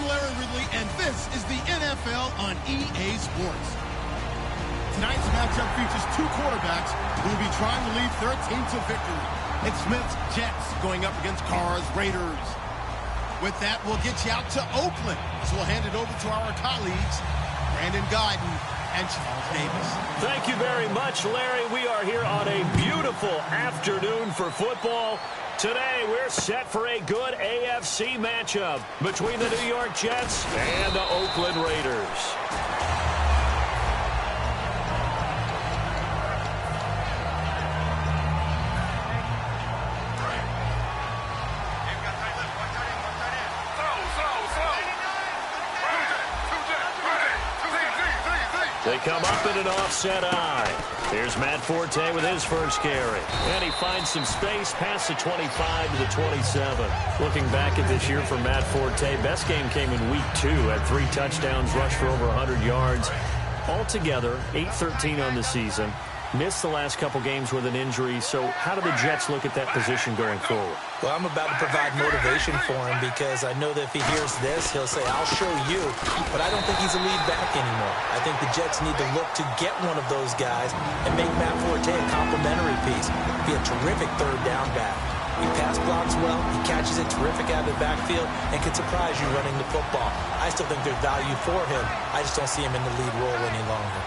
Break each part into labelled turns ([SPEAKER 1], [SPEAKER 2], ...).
[SPEAKER 1] Larry Ridley, and this is the NFL on EA Sports. Tonight's matchup features two quarterbacks who will be trying to lead their team to victory. It's Smith's Jets going up against Carr's Raiders. With that, we'll get you out to Oakland, so we'll hand it over to our colleagues, Brandon Guyton and Charles Davis.
[SPEAKER 2] Thank you very much, Larry. We are here on a beautiful afternoon for football. Today, we're set for a good AFC matchup between the New York Jets and the Oakland Raiders. They come up in an offset eye. Here's Matt Forte with his first carry. And he finds some space past the 25 to the 27. Looking back at this year for Matt Forte, best game came in week 2 at 3 touchdowns, rushed for over 100 yards. Altogether, 8-13 on the season. Missed the last couple games with an injury. So how do the Jets look at that position going forward?
[SPEAKER 3] Well, I'm about to provide motivation for him because I know that if he hears this, he'll say, I'll show you. But I don't think he's a lead back anymore. I think the Jets need to look to get one of those guys and make Matt Forte a complimentary piece. Be a terrific third down back. He pass blocks well, he catches it terrific out of the backfield, and can surprise you running the football. I still think there's value for him. I just don't see him in the lead role any longer.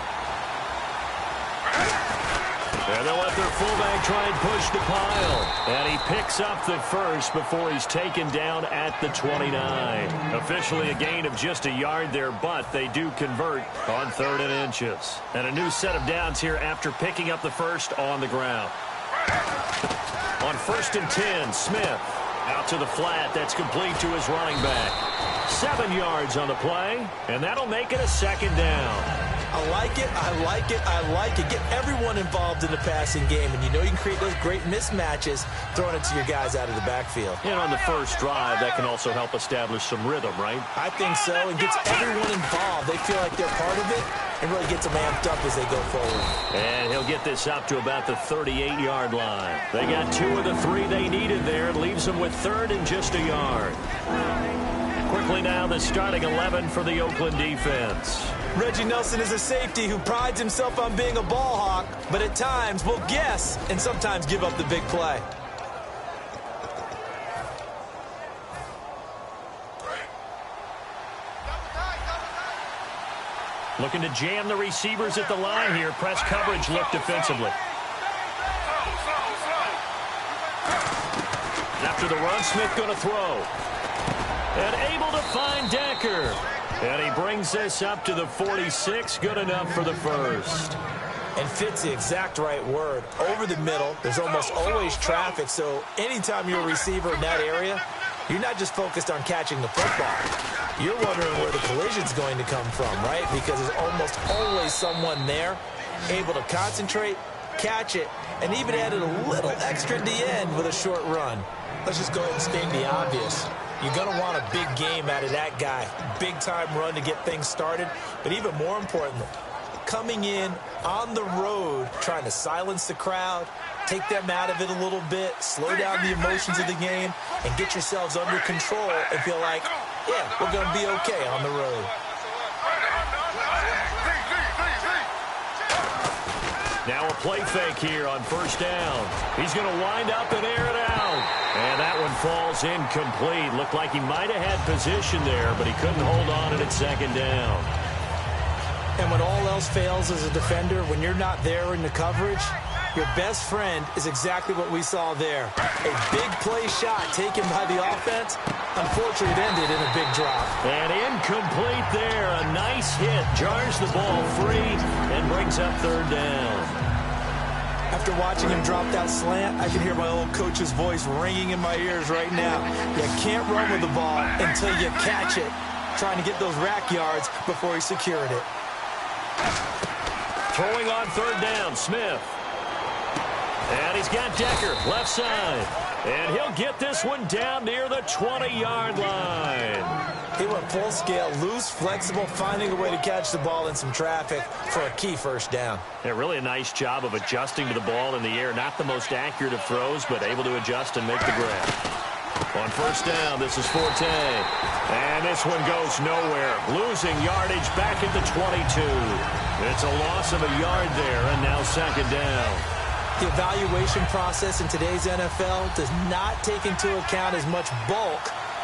[SPEAKER 2] And they'll let their fullback try and push the pile. And he picks up the first before he's taken down at the 29. Officially a gain of just a yard there, but they do convert on 3rd and inches. And a new set of downs here after picking up the first on the ground. On 1st and 10, Smith out to the flat. That's complete to his running back. 7 yards on the play, and that'll make it a 2nd down.
[SPEAKER 3] I like it, I like it, I like it. Get everyone involved in the passing game, and you know you can create those great mismatches throwing it to your guys out of the backfield.
[SPEAKER 2] And on the first drive, that can also help establish some rhythm, right?
[SPEAKER 3] I think so, and gets everyone involved. They feel like they're part of it, and really gets them amped up as they go forward.
[SPEAKER 2] And he'll get this up to about the 38-yard line. They got 2 of the 3 they needed there. It leaves them with 3rd and just a yard. Quickly now, the starting 11 for the Oakland defense.
[SPEAKER 3] Reggie Nelson is a safety who prides himself on being a ball hawk, but at times will guess and sometimes give up the big play.
[SPEAKER 2] Looking to jam the receivers at the line here. Press coverage look defensively. After the run, Smith going to throw. And able to find Decker. And he brings this up to the 46. Good enough for the first.
[SPEAKER 3] And fits the exact right word. Over the middle, there's almost always traffic. So anytime you're a receiver in that area, you're not just focused on catching the football. You're wondering where the collision's going to come from, right? Because there's almost always someone there able to concentrate, catch it, and even added a little extra at the end with a short run. Let's just go ahead and state the obvious. You're going to want a big game out of that guy. Big-time run to get things started. But even more importantly, coming in on the road, trying to silence the crowd, take them out of it a little bit, slow down the emotions of the game, and get yourselves under control and feel like, yeah, we're going to be okay on the road.
[SPEAKER 2] Now a play fake here on 1st down. He's going to wind up and air it out. And that one falls incomplete. Looked like he might have had position there, but he couldn't hold on and it's 2nd down.
[SPEAKER 3] And when all else fails as a defender, when you're not there in the coverage, your best friend is exactly what we saw there. A big play shot taken by the offense. Unfortunately, it ended in a big drop.
[SPEAKER 2] And incomplete there. A nice hit. Jars the ball free and brings up 3rd down.
[SPEAKER 3] After watching him drop that slant, I can hear my old coach's voice ringing in my ears right now. You can't run with the ball until you catch it. Trying to get those rack yards before he secured it.
[SPEAKER 2] Throwing on 3rd down, Smith. And he's got Decker, left side. And he'll get this one down near the 20-yard line.
[SPEAKER 3] He went full scale, loose, flexible, finding a way to catch the ball in some traffic for a key 1st down.
[SPEAKER 2] Yeah, really a nice job of adjusting to the ball in the air. Not the most accurate of throws, but able to adjust and make the grab. On first down, this is Forte. And this one goes nowhere. Losing yardage back at the 22. It's a loss of a yard there, and now second down.
[SPEAKER 3] The evaluation process in today's NFL does not take into account as much bulk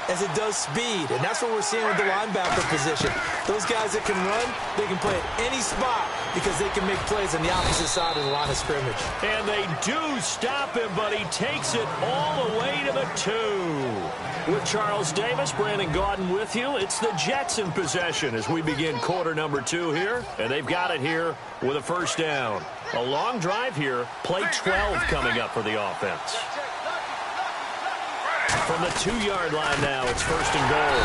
[SPEAKER 3] as it does speed, and that's what we're seeing with the linebacker position. Those guys that can run, they can play at any spot because they can make plays on the opposite side of the line of scrimmage.
[SPEAKER 2] And they do stop him, but he takes it all the way to the 2. With Charles Davis, Brandon Gaudin with you. It's the Jets in possession as we begin quarter number 2 here, and they've got it here with a first down. A long drive here, play 12 coming up for the offense. From the 2-yard line now, it's first and goal.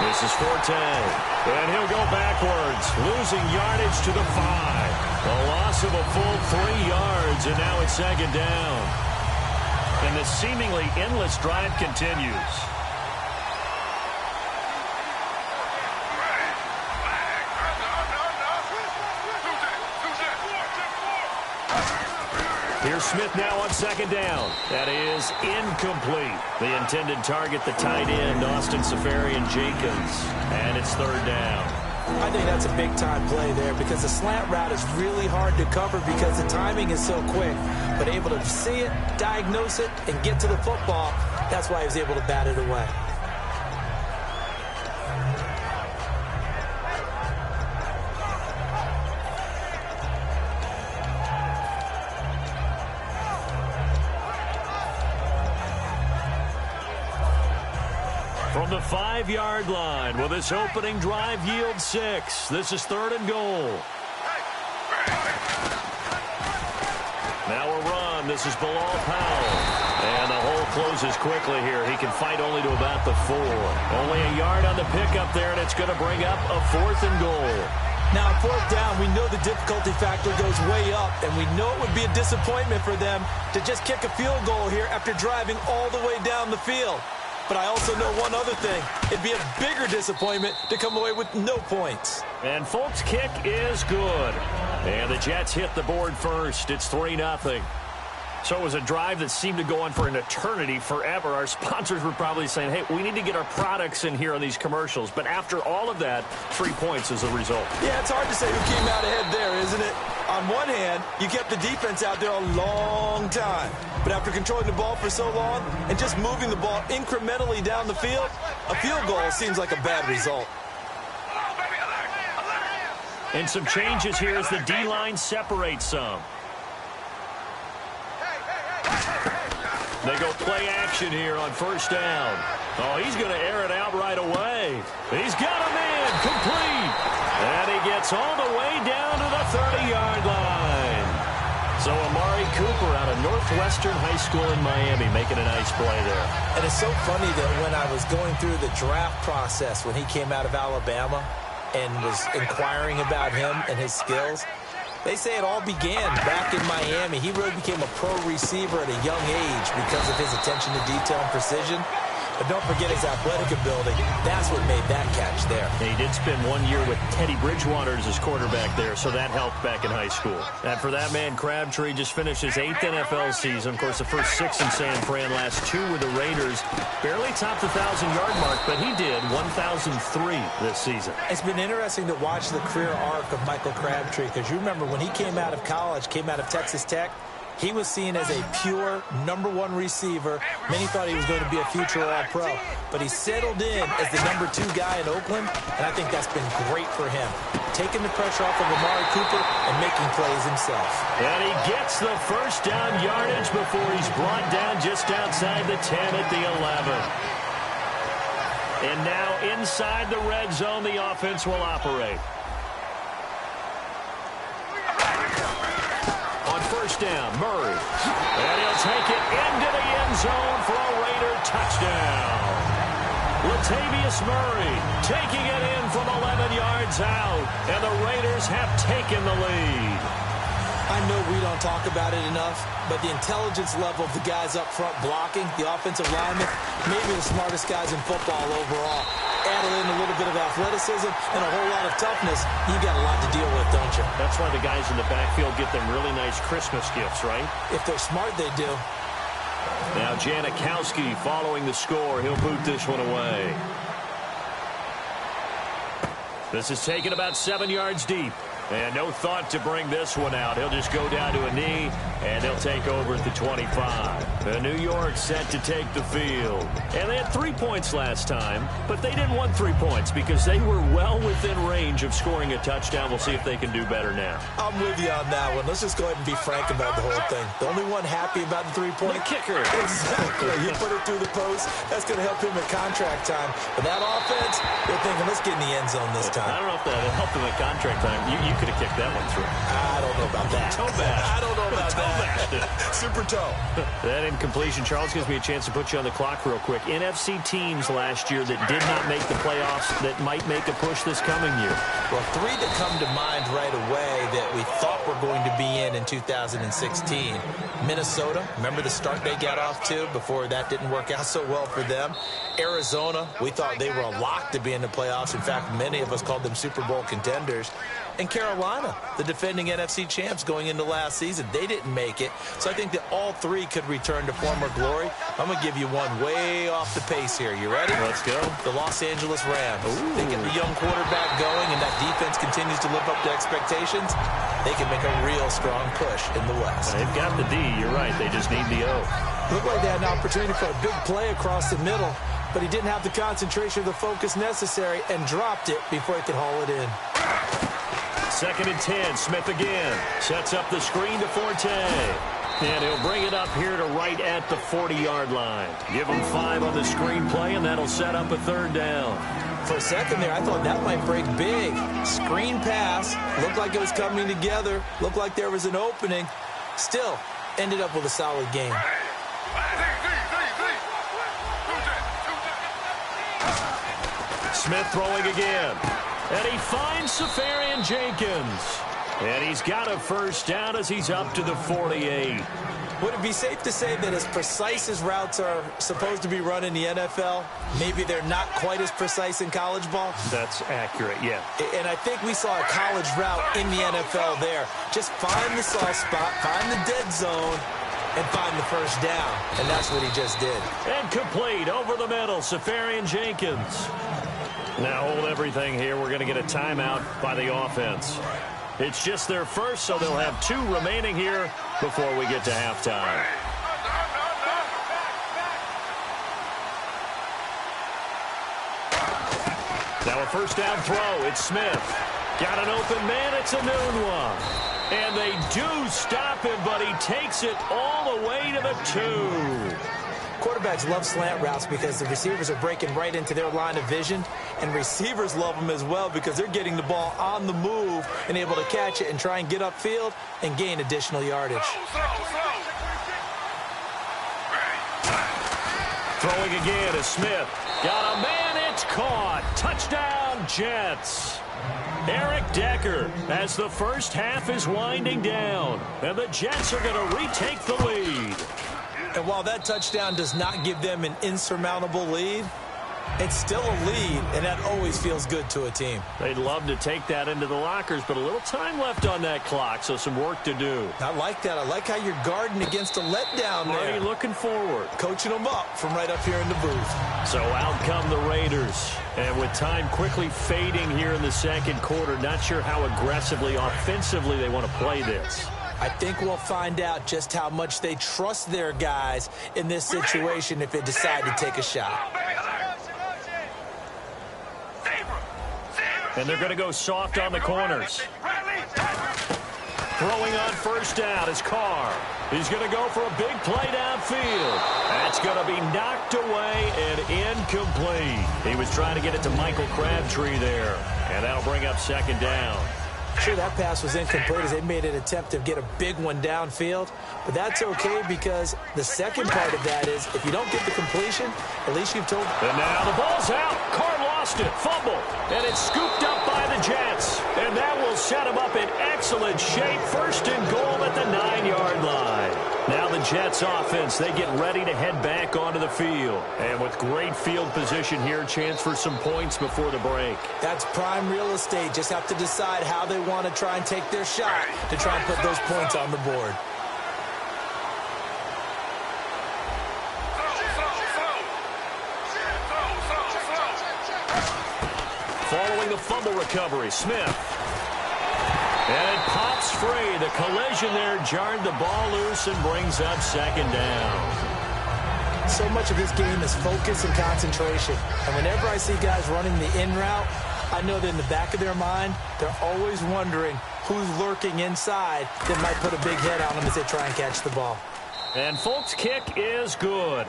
[SPEAKER 2] This is Forte, and he'll go backwards, losing yardage to the 5. A loss of a full 3 yards, and now it's second down. And the seemingly endless drive continues. Here's Smith now on second down. That is incomplete. The intended target, the tight end, Austin Safarian-Jenkins. And it's third down.
[SPEAKER 3] I think that's a big-time play there because the slant route is really hard to cover because the timing is so quick. But able to see it, diagnose it, and get to the football, that's why he was able to bat it away.
[SPEAKER 2] From the 5-yard line, will this opening drive yield 6? This is third and goal. Now a run. This is Bilal Powell. And the hole closes quickly here. He can fight only to about the 4. Only a yard on the pickup there, and it's going to bring up a fourth and goal.
[SPEAKER 3] Now, fourth down, we know the difficulty factor goes way up, and we know it would be a disappointment for them to just kick a field goal here after driving all the way down the field. But I also know one other thing. It'd be a bigger disappointment to come away with no points.
[SPEAKER 2] And Folk's kick is good. And the Jets hit the board first. It's 3-0. So it was a drive that seemed to go on for an eternity, forever. Our sponsors were probably saying, hey, we need to get our products in here on these commercials. But after all of that, 3 points is the result.
[SPEAKER 3] Yeah, it's hard to say who came out ahead there, isn't it? On one hand, you kept the defense out there a long time. But after controlling the ball for so long and just moving the ball incrementally down the field, a field goal seems like a bad result.
[SPEAKER 2] And some changes here as the D-line separates some. They go play action here on first down. Oh, he's going to air it out right away. He's got him in, complete. And he gets all the way down to the 30-yard line. So Amari Cooper out of Northwestern High School in Miami making a nice play there.
[SPEAKER 3] And it's so funny that when I was going through the draft process when he came out of Alabama and was inquiring about him and his skills, they say it all began back in Miami. He really became a pro receiver at a young age because of his attention to detail and precision. But don't forget his athletic ability. That's what made that catch there.
[SPEAKER 2] And he did spend 1 year with Teddy Bridgewater as his quarterback there, so that helped back in high school. And for that man, Crabtree just finished his 8th NFL season. Of course, the first 6 in San Fran, last 2 with the Raiders. Barely topped the 1,000-yard mark, but he did 1,003 this season.
[SPEAKER 3] It's been interesting to watch the career arc of Michael Crabtree, because you remember when he came out of college, came out of Texas Tech, he was seen as a pure #1 receiver. Many thought he was going to be a future All-Pro. But he settled in as the #2 guy in Oakland, and I think that's been great for him. Taking the pressure off of Amari Cooper and making plays himself.
[SPEAKER 2] And he gets the first down yardage before he's brought down just outside the 10 at the 11. And now inside the red zone, the offense will operate. First down, Murray. And he'll take it into the end zone for a Raider touchdown. Latavius Murray taking it in from 11 yards out. And the Raiders have taken the lead.
[SPEAKER 3] I know we don't talk about it enough, but the intelligence level of the guys up front blocking, the offensive linemen, maybe the smartest guys in football overall. Added in a little bit of athleticism and a whole lot of toughness, you got a lot to deal with, don't you?
[SPEAKER 2] That's why the guys in the backfield get them really nice Christmas gifts, right?
[SPEAKER 3] If they're smart, they do.
[SPEAKER 2] Now Janikowski following the score. He'll boot this one away. This is taken about 7 yards deep. And no thought to bring this one out. He'll just go down to a knee, and they'll take over at the 25. New York set to take the field. And they had 3 points last time, but they didn't want 3 points because they were well within range of scoring a touchdown. We'll see if they can do better now.
[SPEAKER 3] I'm with you on that one. Let's just go ahead and be frank about the whole thing. The only one happy about the three-point
[SPEAKER 2] kicker.
[SPEAKER 3] Exactly. He put it through the post. That's going to help him at contract time. But that offense, they're thinking, let's get in the end zone this time.
[SPEAKER 2] I don't know if that helped him at contract time. You could have kicked that one through.
[SPEAKER 3] I don't know about that.
[SPEAKER 2] Toe bash.
[SPEAKER 3] I don't know about that. Super toe.
[SPEAKER 2] That incompletion, Charles, gives me a chance to put you on the clock real quick. NFC teams last year that did not make the playoffs that might make a push this coming year.
[SPEAKER 3] Well, 3 that come to mind right away that we thought were going to be in 2016. Minnesota, remember the start they got off to before that didn't work out so well for them. Arizona, we thought they were a lock to be in the playoffs. In fact, many of us called them Super Bowl contenders. And Carolina, the defending NFC champs going into last season, they didn't make it. So I think that all 3 could return to former glory. I'm going to give you one way off the pace here. You ready?
[SPEAKER 2] Let's go.
[SPEAKER 3] The Los Angeles Rams.
[SPEAKER 2] Ooh.
[SPEAKER 3] They get the young quarterback going, and that defense continues to live up to expectations. They can make a real strong push in the West.
[SPEAKER 2] They've got the D. You're right. They just need the O.
[SPEAKER 3] Looked like they had an opportunity for a big play across the middle, but he didn't have the concentration or the focus necessary and dropped it before he could haul it in.
[SPEAKER 2] 2nd and 10. Smith again. Sets up the screen to Forte. And he'll bring it up here to right at the 40-yard line. Give him 5 on the screen play, and that'll set up a 3rd down.
[SPEAKER 3] For a second there, I thought that might break big. Screen pass. Looked like it was coming together. Looked like there was an opening. Still, ended up with a solid game.
[SPEAKER 2] Smith throwing again. And he finds Safarian Jenkins. And he's got a 1st down as he's up to the 48.
[SPEAKER 3] Would it be safe to say that as precise as routes are supposed to be run in the NFL, maybe they're not quite as precise in college ball?
[SPEAKER 2] That's accurate, yeah.
[SPEAKER 3] And I think we saw a college route in the NFL there. Just find the soft spot, find the dead zone, and find the 1st down. And that's what he just did.
[SPEAKER 2] And complete over the middle, Safarian Jenkins. Now hold everything here. We're going to get a timeout by the offense. It's just their first, so they'll have 2 remaining here before we get to halftime. Now a 1st down throw. It's Smith. Got an open man. It's a noon one. And they do stop him, but he takes it all the way to the 2.
[SPEAKER 3] Quarterbacks love slant routes because the receivers are breaking right into their line of vision, and receivers love them as well because they're getting the ball on the move and able to catch it and try and get upfield and gain additional yardage.
[SPEAKER 2] Throwing again is Smith. Got a man, it's caught. Touchdown, Jets. Eric Decker as the 1st half is winding down, and the Jets are going to retake the lead.
[SPEAKER 3] And while that touchdown does not give them an insurmountable lead, it's still a lead, and that always feels good to a team.
[SPEAKER 2] They'd love to take that into the lockers, but a little time left on that clock, so some work to do.
[SPEAKER 3] I like that. I like how you're guarding against a letdown there.
[SPEAKER 2] Already looking forward.
[SPEAKER 3] Coaching them up from right up here in the booth.
[SPEAKER 2] So out come the Raiders. And with time quickly fading here in the 2nd quarter, not sure how aggressively, offensively they want to play this.
[SPEAKER 3] I think we'll find out just how much they trust their guys in this situation if they decide to take a shot.
[SPEAKER 2] And they're going to go soft on the corners. Throwing on 1st down is Carr. He's going to go for a big play downfield. That's going to be knocked away and incomplete. He was trying to get it to Michael Crabtree there. And that'll bring up 2nd down.
[SPEAKER 3] Sure, that pass was incomplete as they made an attempt to get a big one downfield. But that's okay because the second part of that is if you don't get the completion, at least you've told.
[SPEAKER 2] And now the ball's out. Carr lost it. Fumble. And it's scooped up by the Jets. And that will set them up in excellent shape. 1st and goal at the 9-yard line. Now the Jets offense, they get ready to head back onto the field. And with great field position here, chance for some points before the break.
[SPEAKER 3] That's prime real estate. Just have to decide how they want to try and take their shot to try and put those points on the board.
[SPEAKER 2] a fumble recovery. Smith. And it pops free. The collision there jarred the ball loose and brings up second down.
[SPEAKER 3] So much of this game is focus and concentration. And whenever I see guys running the in route, I know that in the back of their mind, they're always wondering who's lurking inside that might put a big hit on them as they try and catch the ball.
[SPEAKER 2] And Folk's kick is good.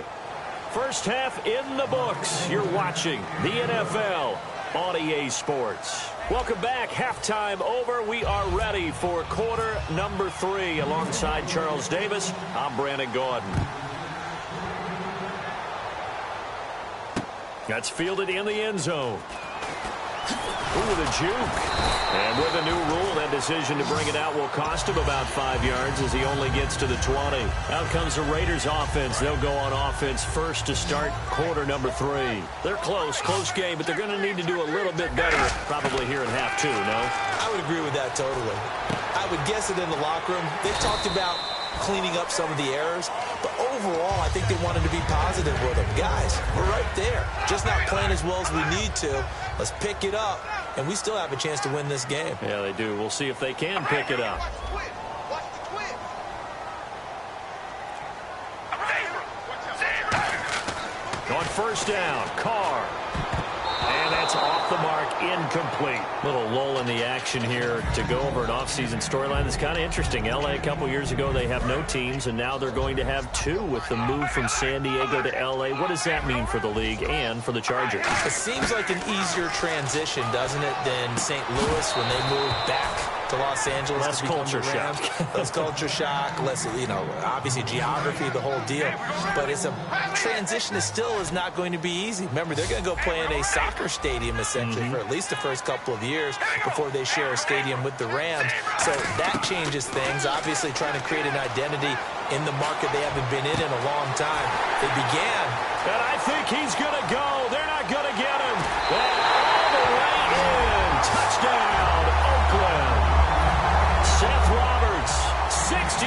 [SPEAKER 2] First half in the books. You're watching the NFL on EA Sports. Welcome back. Halftime over. We are ready for quarter number 3. Alongside Charles Davis, I'm Brandon Gordon. That's fielded in the end zone. Ooh, the juke. And with a new rule, that decision to bring it out will cost him about 5 yards as he only gets to the 20. Out comes the Raiders offense. They'll go on offense first to start quarter number 3. They're close game, but they're going to need to do a little bit better probably here in half 2, no?
[SPEAKER 3] I would agree with that totally. I would guess it in the locker room. They talked about cleaning up some of the errors, but overall, I think they wanted to be positive with them. Guys, we're right there. Just not playing as well as we need to. Let's pick it up, and we still have a chance to win this game.
[SPEAKER 2] Yeah, they do. We'll see if they can pick it up. On first down, Carr. And that's off the mark, incomplete. Little lull in the action here to go over an offseason storyline that's kind of interesting. L.A. a couple years ago, they have no teams, and now they're going to have 2 with the move from San Diego to L.A. What does that mean for the league and for the Chargers?
[SPEAKER 3] It seems like an easier transition, doesn't it, than St. Louis when they moved back to Los Angeles.
[SPEAKER 2] Less culture shock.
[SPEAKER 3] Less culture shock, less, obviously geography, the whole deal. But it's a transition that still is not going to be easy. Remember, they're going to go play in a soccer stadium, essentially, for at least the first couple of years before they share a stadium with the Rams. So that changes things. Obviously, trying to create an identity in the market they haven't been in a long time. They began.
[SPEAKER 2] And I think he's going to go. They're not going to get him. And all the way in. Touchdown, Oakland. Seth Roberts, 68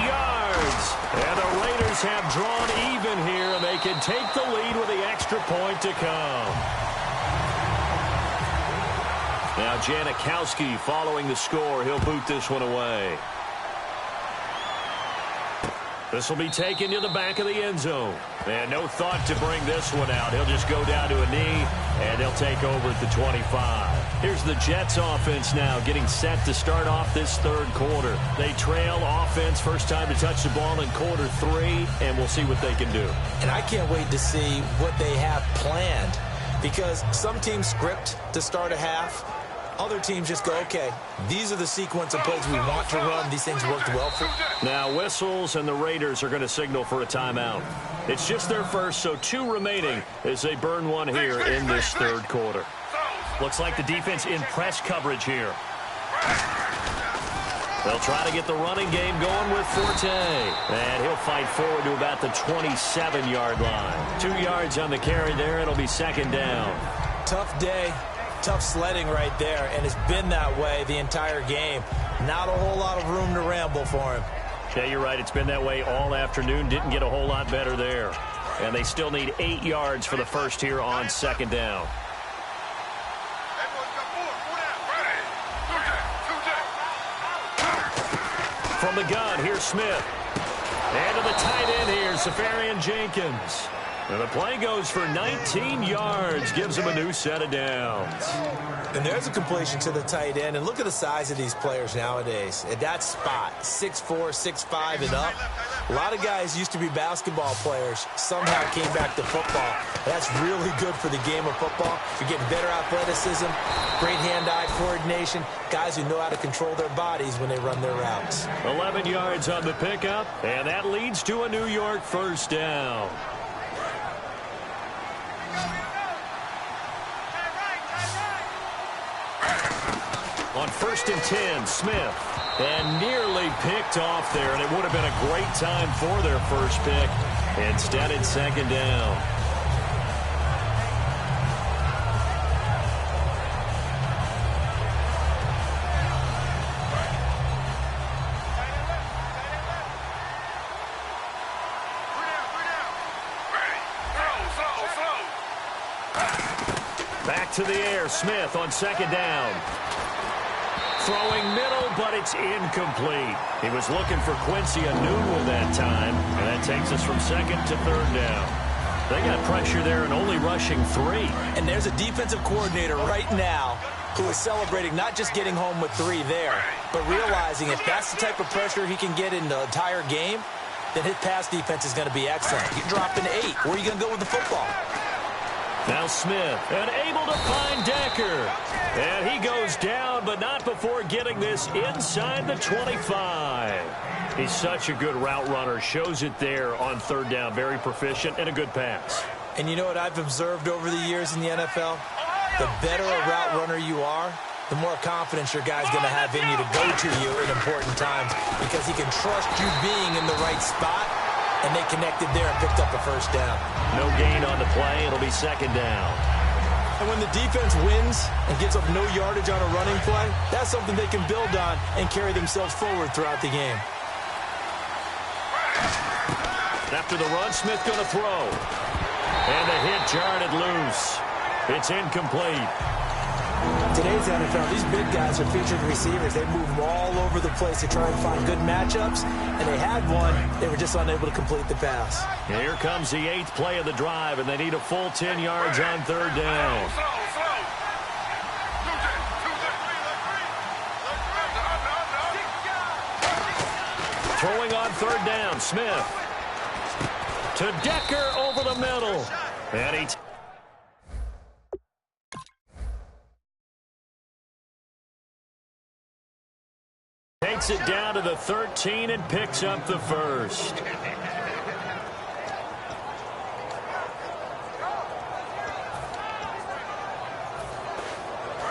[SPEAKER 2] yards. And the Raiders have drawn even here, and they can take the lead with the extra point to come. Now Janikowski following the score. He'll boot this one away. This will be taken to the back of the end zone. And no thought to bring this one out. He'll just go down to a knee, and they'll take over at the 25. Here's the Jets offense now getting set to start off this third quarter. They trail offense, first time to touch the ball in quarter 3, and we'll see what they can do.
[SPEAKER 3] And I can't wait to see what they have planned, because some teams script to start a half. Other teams just go, okay, these are the sequence of plays we want to run. These things worked well for.
[SPEAKER 2] Now whistles, and the Raiders are going to signal for a timeout. It's just their first, so 2 remaining as they burn one here in this third quarter. Looks like the defense in press coverage here. They'll try to get the running game going with Forte. And he'll fight forward to about the 27-yard line. 2 yards on the carry there. It'll be second down.
[SPEAKER 3] Tough day. Tough sledding right there, and it's been that way the entire game. Not a whole lot of room to ramble for him.
[SPEAKER 2] Yeah, you're right. It's been that way all afternoon. Didn't get a whole lot better there. And they still need 8 yards for the first here on second down. From the gun, here's Smith. And to the tight end here, Safarian Jenkins. And the play goes for 19 yards, gives him a new set of downs.
[SPEAKER 3] And there's a completion to the tight end. And look at the size of these players nowadays. At that spot, 6'4", 6'5", and up. A lot of guys used to be basketball players, somehow came back to football. That's really good for the game of football. You're getting better athleticism, great hand-eye coordination, guys who know how to control their bodies when they run their routes.
[SPEAKER 2] 11 yards on the pickup, and that leads to a New York first down. On 1st and 10, Smith. And nearly picked off there, and it would have been a great time for their first pick. Instead, it's second down. Back to the air. Smith on second down. Throwing middle, but it's incomplete. He was looking for Quincy Enunwa that time, and that takes us from second to third down. They got pressure there and only rushing 3.
[SPEAKER 3] And there's a defensive coordinator right now who is celebrating not just getting home with 3 there, but realizing if that's the type of pressure he can get in the entire game, then his pass defense is going to be excellent. You're dropping 8. Where are you going to go with the football?
[SPEAKER 2] Now Smith, and able to find Decker. And he goes down, but not before getting this inside the 25. He's such a good route runner. Shows it there on third down. Very proficient and a good pass.
[SPEAKER 3] And you know what I've observed over the years in the NFL? The better a route runner you are, the more confidence your guy's going to have in you to go to you in important times because he can trust you being in the right spot. And they connected there and picked up a first down.
[SPEAKER 2] No gain on the play. It'll be second down.
[SPEAKER 3] And when the defense wins and gets up no yardage on a running play, that's something they can build on and carry themselves forward throughout the game.
[SPEAKER 2] After the run, Smith going to throw. And the hit jarred it loose. It's incomplete.
[SPEAKER 3] Today's NFL, these big guys are featured receivers. They move them all over the place to try and find good matchups, and they had one. They were just unable to complete the pass.
[SPEAKER 2] Here comes the 8th play of the drive, and they need a full 10 yards on third down. Throwing on third down, Smith. To Decker over the middle. And he takes it down to the 13 and picks up the first.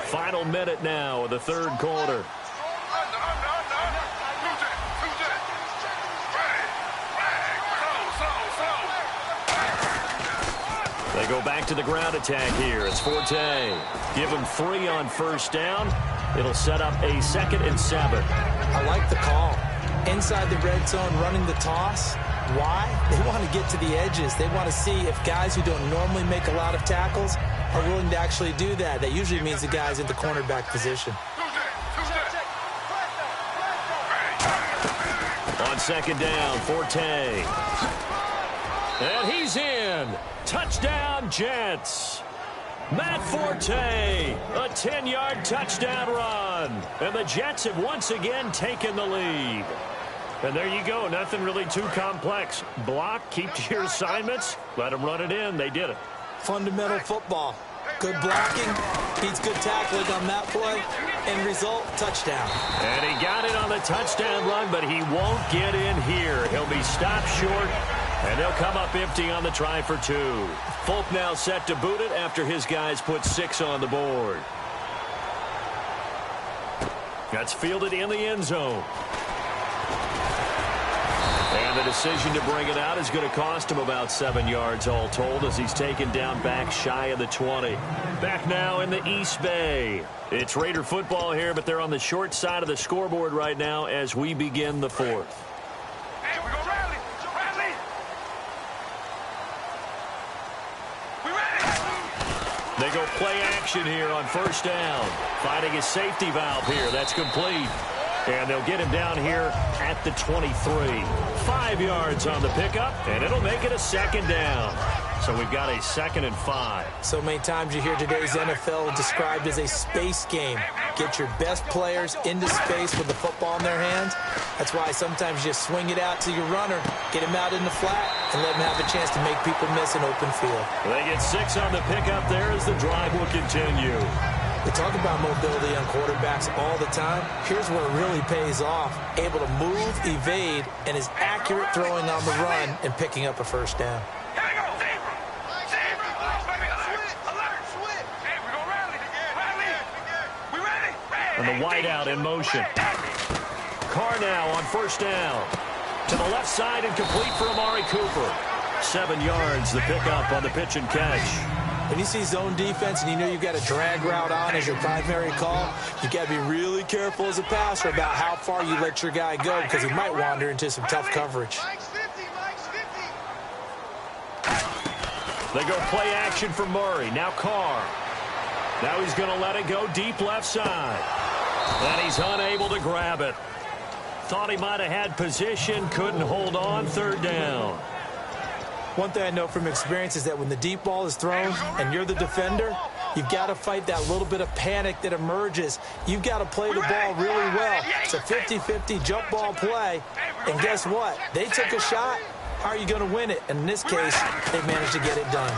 [SPEAKER 2] Final minute now of the third quarter. They go back to the ground attack here. It's Forte. Give him 3 on first down. It'll set up a 2nd and 7.
[SPEAKER 3] I like the call. Inside the red zone, running the toss. Why? They want to get to the edges. They want to see if guys who don't normally make a lot of tackles are willing to actually do that. That usually means the guy's in the cornerback position.
[SPEAKER 2] On second down, Forte. And he's in. Touchdown, Jets. Matt Forte, a 10-yard touchdown run. And the Jets have once again taken the lead. And there you go. Nothing really too complex. Block, keep to your assignments, let them run it in. They did it.
[SPEAKER 3] Fundamental football. Good blocking, beats good tackling on that play. End result, touchdown.
[SPEAKER 2] And he got it on the touchdown run, but he won't get in here. He'll be stopped short. And they'll come up empty on the try for 2. Folk now set to boot it after his guys put 6 on the board. That's fielded in the end zone. And the decision to bring it out is going to cost him about 7 yards all told as he's taken down back shy of the 20. Back now in the East Bay. It's Raider football here, but they're on the short side of the scoreboard right now as we begin the 4th. They go play action here on first down. Finding a safety valve here. That's complete. And they'll get him down here at the 23. 5 yards on the pickup, and it'll make it a 2nd down. So we've got a 2nd and 5.
[SPEAKER 3] So many times you hear today's NFL described as a space game. Get your best players into space with the football in their hands. That's why sometimes you just swing it out to your runner, get him out in the flat, and let him have a chance to make people miss an open field.
[SPEAKER 2] They get 6 on the pickup there as the drive will continue.
[SPEAKER 3] We talk about mobility on quarterbacks all the time. Here's where it really pays off. Able to move, evade, and is accurate throwing on the run and picking up a first down.
[SPEAKER 2] And the wideout in motion. Carr now on first down. To the left side and complete for Amari Cooper. 7 yards, the pickup on the pitch and catch.
[SPEAKER 3] When you see zone defense and you know you've got a drag route on as your primary call, you've got to be really careful as a passer about how far you let your guy go because he might wander into some tough coverage. They
[SPEAKER 2] go play action for Murray. Now Carr. Now he's going to let it go deep left side. And he's unable to grab it. Thought he might have had position, couldn't hold on, third down.
[SPEAKER 3] One thing I know from experience is that when the deep ball is thrown and you're the defender, you've got to fight that little bit of panic that emerges. You've got to play the ball really well. It's a 50-50 jump ball play. And guess what? They took a shot. How are you going to win it? And in this case, they managed to get it done.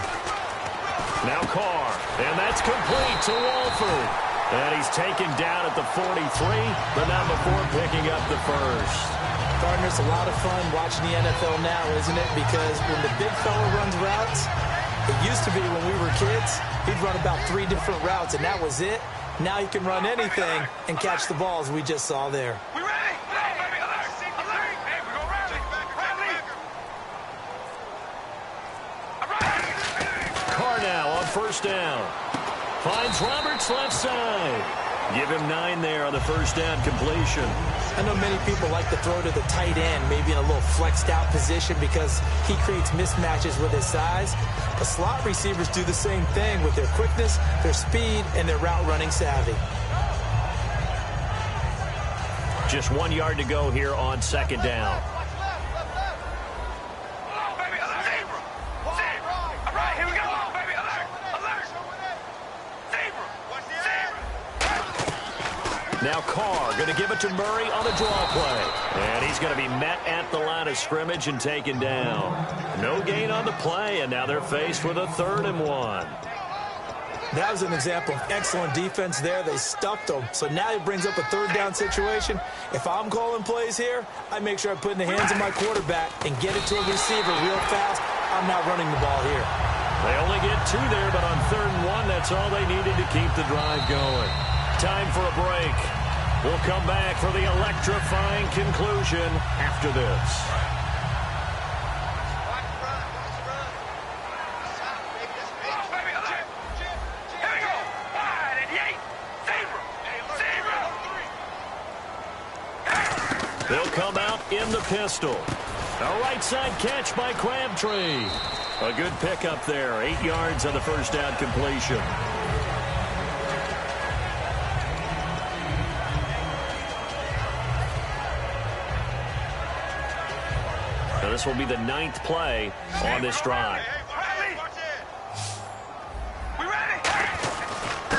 [SPEAKER 2] Now Carr, and that's complete to Walford. And he's taken down at the 43, but not before picking up the first.
[SPEAKER 3] Gardner, it's a lot of fun watching the NFL now, isn't it? Because when the big fella runs routes, it used to be when we were kids, he'd run about 3 different routes, and that was it. Now he can run anything and catch the balls we just saw there.
[SPEAKER 2] Carr now on first down. Finds Roberts left side. Give him 9 there on the first down completion.
[SPEAKER 3] I know many people like to throw to the tight end, maybe in a little flexed out position because he creates mismatches with his size. But slot receivers do the same thing with their quickness, their speed, and their route running savvy.
[SPEAKER 2] Just 1 yard to go here on second down. Now Carr going to give it to Murray on the draw play. And he's going to be met at the line of scrimmage and taken down. No gain on the play, and now they're faced with a 3rd and 1.
[SPEAKER 3] That was an example of excellent defense there. They stuffed them. So now it brings up a 3rd down situation. If I'm calling plays here, I make sure I put in the hands of my quarterback and get it to a receiver real fast. I'm not running the ball here.
[SPEAKER 2] They only get 2 there, but on 3rd and 1, that's all they needed to keep the drive going. Time for a break. We'll come back for the electrifying conclusion after this. They'll come out in the pistol. A right side catch by Crabtree. A good pickup there. 8 yards on the first down completion. Now this will be the 9th play on this drive.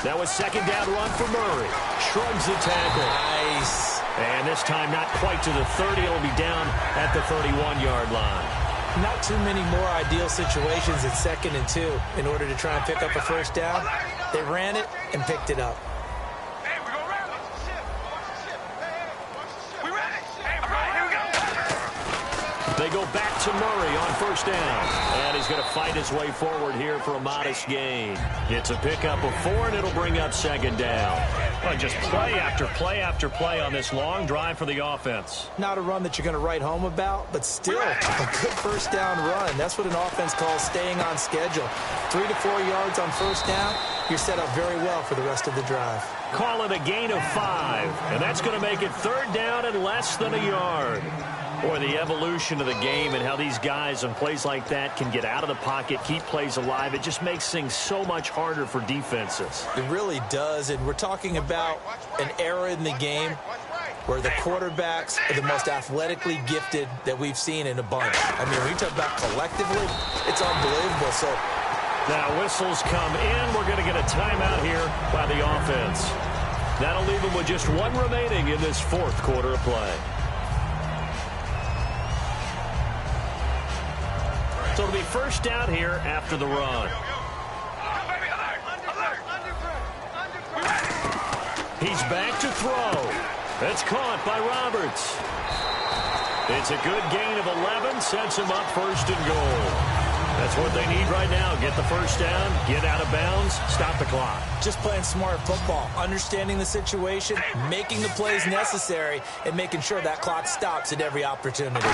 [SPEAKER 2] Now a second down run for Murray. Shrugs the tackle.
[SPEAKER 3] Nice.
[SPEAKER 2] And this time not quite to the 30. It'll be down at the 31-yard line.
[SPEAKER 3] Not too many more ideal situations at 2nd and 2 in order to try and pick up a first down. They ran it and picked it up.
[SPEAKER 2] They go back to Murray on first down. And he's going to fight his way forward here for a modest gain. It's a pickup of 4, and it'll bring up second down. Well, just play after play after play on this long drive for the offense.
[SPEAKER 3] Not a run that you're going to write home about, but still a good first down run. That's what an offense calls staying on schedule. 3 to 4 yards on first down. You're set up very well for the rest of the drive.
[SPEAKER 2] Call it a gain of 5, and that's going to make it 3rd down and less than a yard. Boy, the evolution of the game and how these guys on plays like that can get out of the pocket, keep plays alive, it just makes things so much harder for defenses.
[SPEAKER 3] It really does, and we're talking about an era in the game where the quarterbacks are the most athletically gifted that we've seen in a bunch. I mean, when you talk about collectively, it's unbelievable. So
[SPEAKER 2] now whistles come in. We're going to get a timeout here by the offense. That'll leave them with just 1 remaining in this 4th quarter of play. So it'll be first down here after the run. He's back to throw. That's caught by Roberts. It's a good gain of 11, sets him up 1st and goal. That's what they need right now. Get the first down, get out of bounds, stop the clock.
[SPEAKER 3] Just playing smart football, understanding the situation, making the plays necessary, and making sure that clock stops at every opportunity.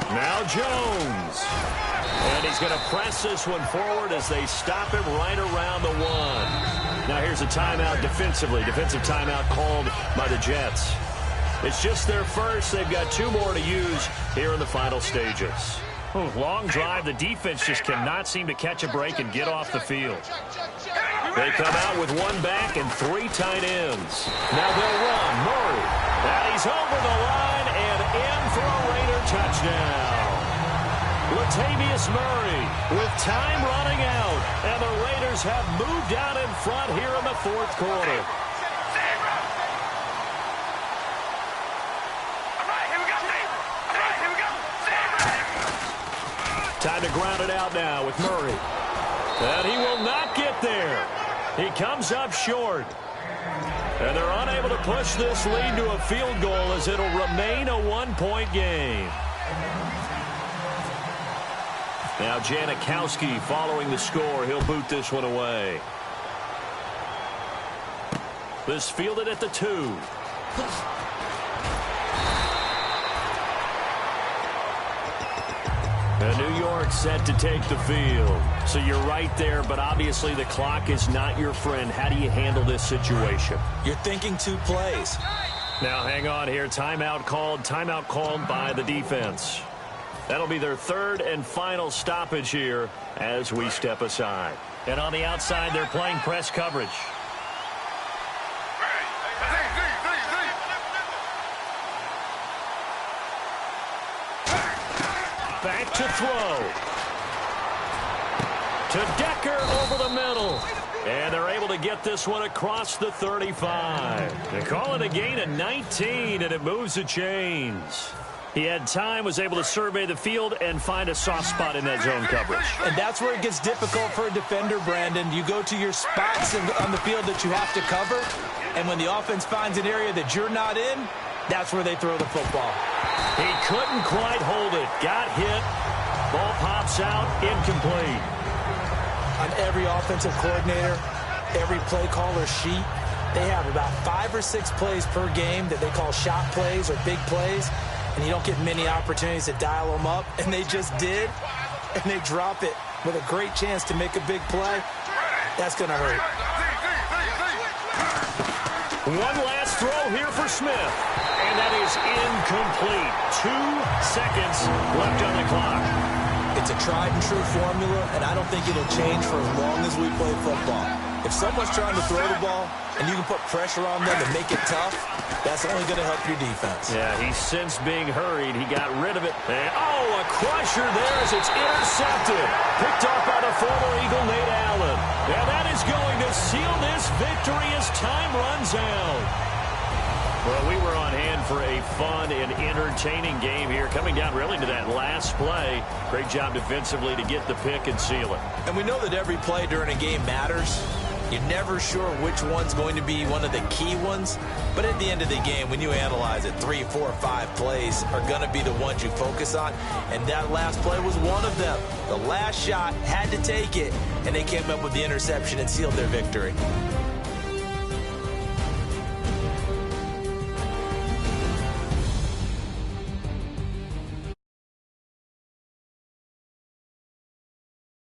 [SPEAKER 2] Now Jones. And he's going to press this one forward as they stop him right around the 1. Now here's a timeout defensively. Defensive timeout called by the Jets. It's just their first. They've got 2 more to use here in the final stages. Long drive. The defense just cannot seem to catch a break and get off the field. They come out with one back and 3 tight ends. Now they'll run. Murray. And he's over the line and in for a Raider touchdown. Latavius Murray with time running out. And the Raiders have moved out in front here in the 4th quarter. Time to ground it out now with Murray. And he will not get there. He comes up short. And they're unable to push this lead to a field goal as it'll remain a 1-point game. Now Janikowski following the score. He'll boot this one away. This fielded at the 2. And New York set to take the field. So you're right there, but obviously the clock is not your friend. How do you handle this situation?
[SPEAKER 3] You're thinking 2 plays.
[SPEAKER 2] Now hang on here. Timeout called by the defense. That'll be their 3rd and final stoppage here as we step aside. And on the outside, they're playing press coverage. Back to throw. To Decker over the middle. And they're able to get this one across the 35. They call it a gain of 19, and it moves the chains. He had time, was able to survey the field and find a soft spot in that zone coverage.
[SPEAKER 3] And that's where it gets difficult for a defender, Brandon. You go to your spots on the field that you have to cover, and when the offense finds an area that you're not in, that's where they throw the football.
[SPEAKER 2] He couldn't quite hold it. Got hit. Ball pops out. Incomplete.
[SPEAKER 3] On every offensive coordinator, every play caller sheet, they have about 5 or 6 plays per game that they call shot plays or big plays, and you don't get many opportunities to dial them up, and they just did, and they drop it with a great chance to make a big play. That's going to hurt.
[SPEAKER 2] One last throw here for Smith. And that is incomplete. 2 seconds left on the clock.
[SPEAKER 3] It's a tried-and-true formula, and I don't think it'll change for as long as we play football. If someone's trying to throw the ball and you can put pressure on them and make it tough, that's only going to help your defense.
[SPEAKER 2] Yeah, he's since being hurried. He got rid of it. And, a crusher there as it's intercepted. Picked up by the former Eagle, Nate Allen. And that is going to seal this victory as time runs out. Well, we were on hand for a fun and entertaining game here, coming down really to that last play. Great job defensively to get the pick and seal it.
[SPEAKER 3] And we know that every play during a game matters. You're never sure which one's going to be one of the key ones. But at the end of the game, when you analyze it, 3, 4, 5 plays are going to be the ones you focus on. And that last play was one of them. The last shot had to take it, and they came up with the interception and sealed their victory.